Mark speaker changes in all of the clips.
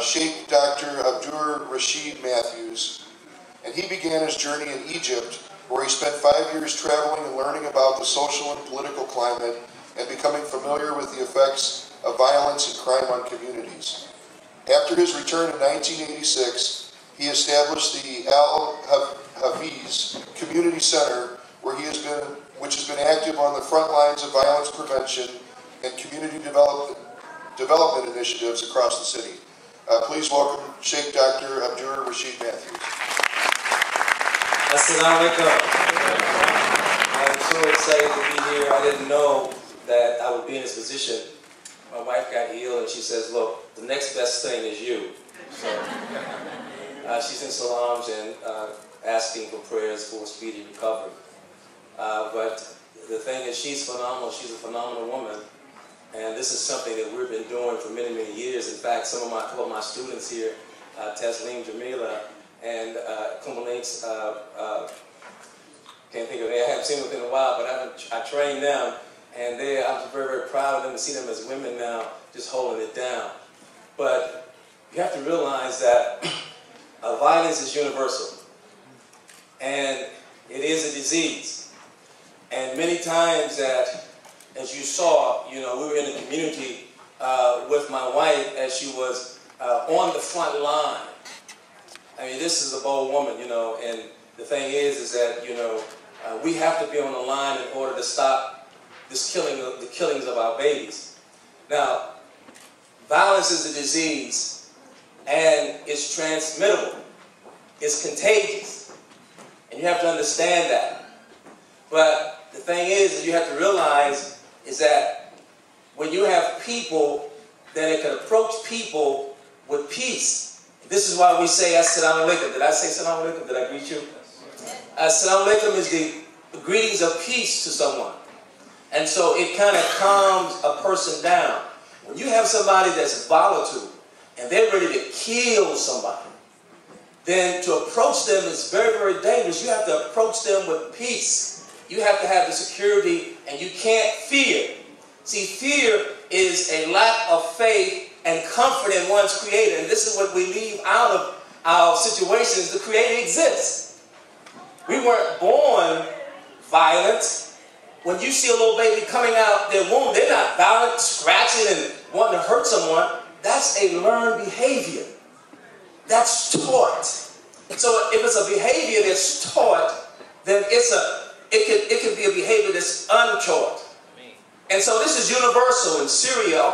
Speaker 1: Shaykh Dr. Rashied Matthews, and he began his journey in Egypt, where he spent 5 years traveling and learning about the social and political climate and becoming familiar with the effects of violence and crime on communities. After his return in 1986, he established the Al-Hafiz Community Center, which has been active on the front lines of violence prevention and community development initiatives across the city. Please welcome Shaykh Dr. Rashied Matthews.
Speaker 2: Assalamu alaikum. I'm so excited to be here. I didn't know that I would be in this position. My wife got ill and she says, look, the next best thing is you. So she's in salams and asking for prayers for speedy recovery. But the thing is, she's phenomenal. She's a phenomenal woman. And this is something that we've been doing for many, many years. In fact, a couple of my students here, Taslim Jamila and Kumalinks, can't think of it. I haven't seen them in a while, but I trained them. And I'm very, very proud of them to see them as women now, just holding it down. But you have to realize that violence is universal. And it is a disease. And many times that, as you saw, we were in the community with my wife as she was on the front line. I mean, this is a bold woman, and the thing is that, we have to be on the line in order to stop the killings of our babies. Now, violence is a disease, and it's transmittable. It's contagious, and you have to understand that. But the thing is you have to realize is that when you have people, then it can approach people with peace. This is why we say Assalamu alaikum. Did I say Assalamu alaikum? Did I greet you? Assalamu alaikum is the greetings of peace to someone. And so it kind of calms a person down. When you have somebody that's volatile and they're ready to kill somebody, then to approach them is very, very dangerous. You have to approach them with peace. You have to have the security, and you can't fear. See, fear is a lack of faith and comfort in one's Creator. And this is what we leave out of our situations. The Creator exists. We weren't born violent. When you see a little baby coming out their womb, they're not violent, scratching and wanting to hurt someone. That's a learned behavior. That's taught. So if it's a behavior that's taught, then it can be a behavior that's untaught. And so this is universal in Syria.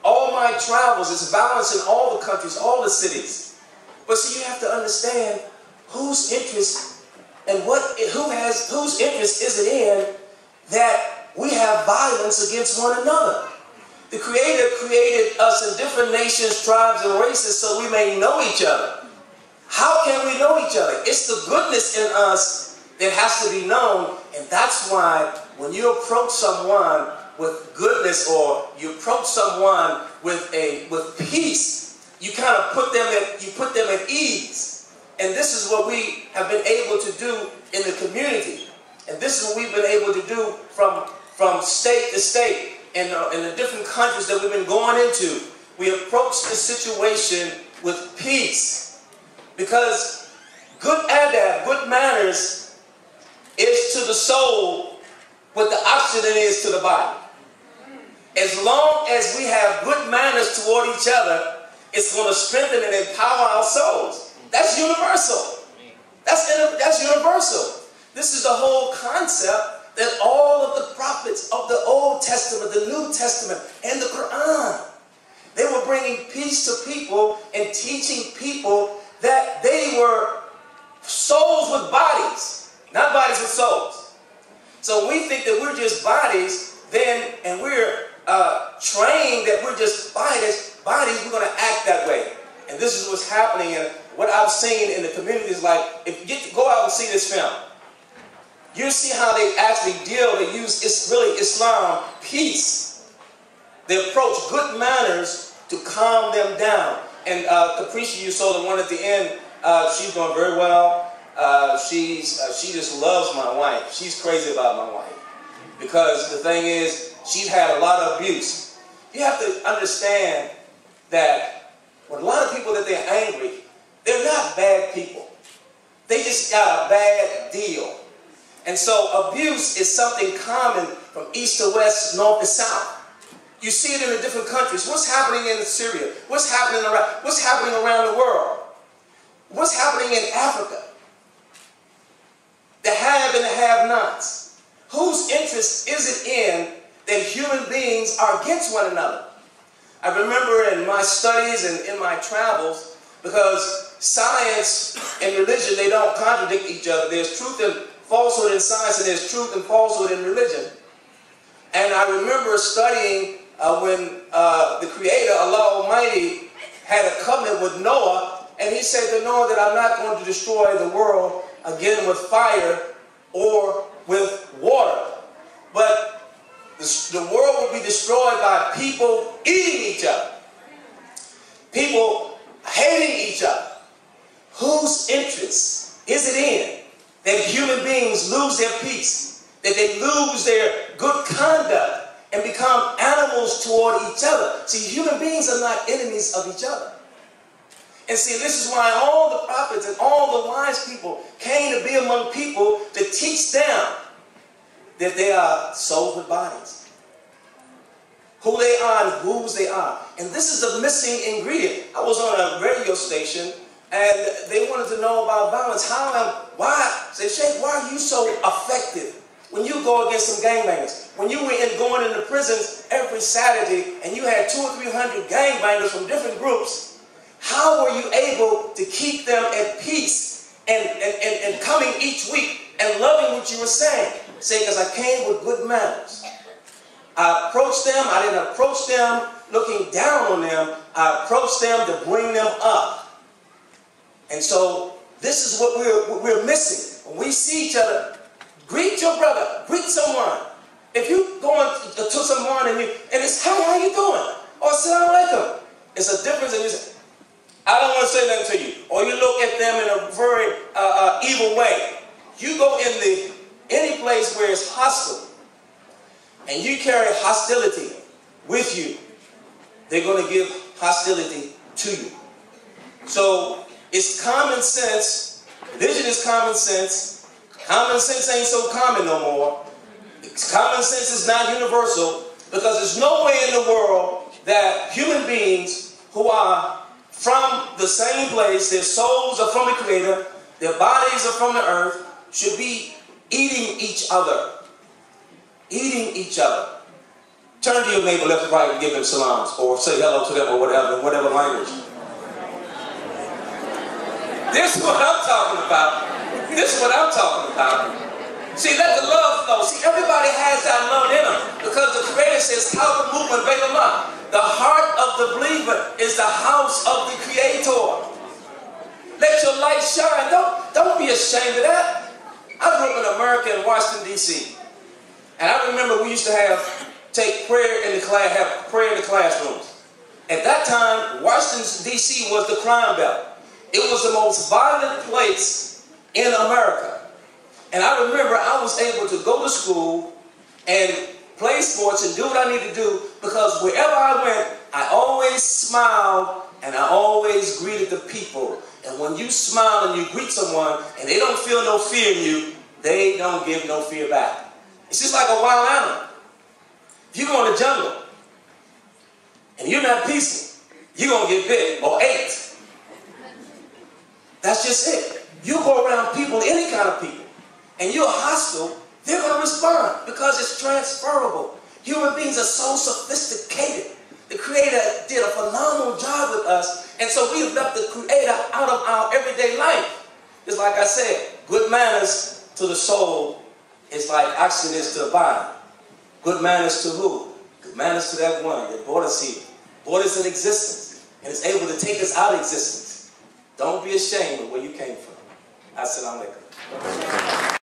Speaker 2: All my travels, it's violence in all the countries, all the cities. But see, you have to understand whose interest and whose interest is it in that we have violence against one another. The Creator created us in different nations, tribes, and races so we may know each other. How can we know each other? It's the goodness in us that has to be known, and that's why when you approach someone with goodness or you approach someone with peace, you kind of put them at ease. And this is what we have been able to do in the community. And this is what we've been able to do from state to state in the different countries that we've been going into. We approach the situation with peace. Because good adab, good manners, is to the soul what the oxygen is to the body. As long as we have good manners toward each other, it's going to strengthen and empower our souls. That's universal. That's universal. This is the whole concept that all of the prophets of the Old Testament, the New Testament, and the Quran, they were bringing peace to people and teaching people that they were souls with bodies, not bodies with souls. So we think that we're just bodies, and we're trained that we're just bodies, we're going to act that way. And this is what's happening, and what I've seen in the community is like, if you get to go out and see this film, you see how they actually they use, it's really Islam, peace. They approach good manners to calm them down. And Capricia, you saw the one at the end, she's doing very well. She just loves my wife. She's crazy about my wife. Because the thing is, she's had a lot of abuse. You have to understand that when a lot of people And so abuse is something common from east to west, north to south. You see it in the different countries. What's happening in Syria? What's happening around the world? What's happening in Africa? The have and the have-nots. Whose interest is it in that human beings are against one another? I remember in my studies and in my travels, because science and religion, they don't contradict each other. There's truth and falsehood in science, and there's truth and falsehood in religion. And I remember studying when the Creator, Allah Almighty, had a covenant with Noah, and he said to Noah that I'm not going to destroy the world again with fire or with water. But the world will be destroyed by people eating each other. People hating each other. Whose interest is it in that human beings lose their peace, that they lose their good conduct and become animals toward each other? See, human beings are not enemies of each other. And see, this is why all the prophets and all the wise people came to be among people to teach them that they are souls with bodies, who they are and whose they are. And this is the missing ingredient. I was on a radio station and they wanted to know about violence. Why? Say, Shaykh, why are you so effective when you go against some gangbangers? When you were going into prisons every Saturday and you had 200 or 300 gangbangers from different groups, how were you able to keep them at peace and coming each week and loving what you were saying? Say, because I came with good manners. I approached them. I didn't approach them looking down on them. I approached them to bring them up. And so this is what we're missing. When we see each other, greet your brother, greet someone. If you go to someone and it's, hey, how you doing? Or assalamu alaikum. It's a difference in you say, I don't want to say nothing to you. Or you look at them in a very evil way. You go in any place where it's hostile and you carry hostility with you, they're going to give hostility to you. So it's common sense. Vision is common sense. Common sense ain't so common no more. Common sense is not universal, because there's no way in the world that human beings who are from the same place, their souls are from the Creator, their bodies are from the earth, should be eating each other. Eating each other. Turn to your neighbor left and right and give them salams, or say hello to them, or whatever, in whatever language. This is what I'm talking about. This is what I'm talking about. See, let the love flow. See, everybody has that love in them, because the Creator says, how the movement made them up. The heart of the believer is the house of the Creator. Let your light shine. Don't be ashamed of that. I grew up in America, in Washington, D.C. And I remember we used to take prayer in the class, have prayer in the classrooms. At that time, Washington, D.C. was the crime belt. It was the most violent place in America. And I remember I was able to go to school and play sports and do what I need to do, because wherever I went, I always smiled and I always greeted the people. And when you smile and you greet someone and they don't feel no fear in you, they don't give no fear back. It's just like a wild animal. If you go in the jungle and you're not peaceful, you're going to get bit or ate. That's just it. You go around people, any kind of people, and you're hostile, they're going to respond, because it's transferable. Human beings are so sophisticated. The Creator did a phenomenal job with us, and so we've left the Creator out of our everyday life. It's like I said, good manners to the soul is like oxygen is to the body. Good manners to who? Good manners to that one that brought us here, brought us in existence, and is able to take us out of existence. Don't be ashamed of where you came from. Assalamu alaikum.